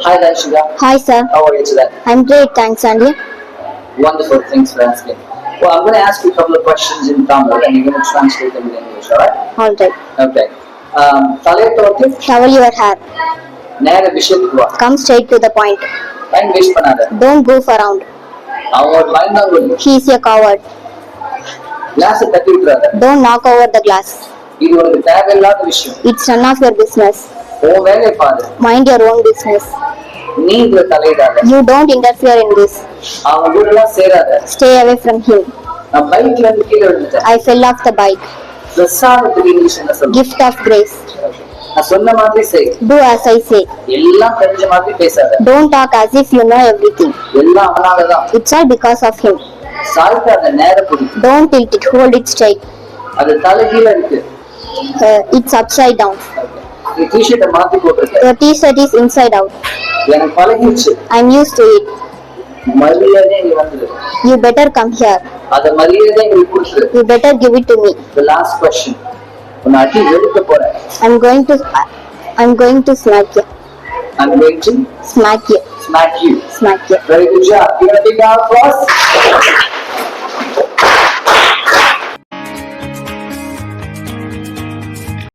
Hi, Danshika. Hi sir, How are you today? I'm great, thanks. And you? Wonderful. Thanks for asking. Well, I'm going to ask you a couple of questions in Tamil and you're going to translate them in English, alright? Alright. Okay. தலையை தோர்த்து Towel your hair. நேர விஷயத்துக்கு வா. Come straight to the point. Time waste பண்ணாத. Don't goof around. அவங்க ஒரு line தான் சொல்லு. He is a coward. கிளாஸை தட்டி விட்டுறாத. Don't knock over the glass. இது உனக்கு தேவையில்லாத விஷயம். It's none of your business. உன் வேலையை பாரு. Mind your own business. நீ இதுல தலையிடாத. You don't interfere in this. அவங்க கூட எல்லாம் சேராத. Stay away from him. நான் பைக்ல இருந்து கீழே விழுந்துட்டேன். I fell off the bike. பிரசாதத்துக்கு இங்கிலீஷ் என்ன சொல்றது? Gift of grace. நான் சொன்ன மாதிரி செய். Do as I say. எல்லாம் தெரிஞ்ச மாதிரி பேசாத. Don't talk as if you know everything. எல்லாம் அவனாலதான். It's all because of him. சாய்க்காத நேர பிடிக்கும். Don't tilt it, hold it straight. அது தலைகீழ இருக்கு. It's upside down. நீ டிஷர்ட்டை மாத்தி போட்டிருக்க. Your t-shirt is inside out. எனக்கு பழகிடுச்சு. I'm used to it. மரியாதை நீ வந்துரு. You better come here. அத மரியாதை நீ கொடுத்துரு. You better give it to me. The last question. உன்னை அடி வெளுக்க போறேன். I'm going to smack you. I'm going to Smack you. smack you. Smack you. Very good job. You want a big applause?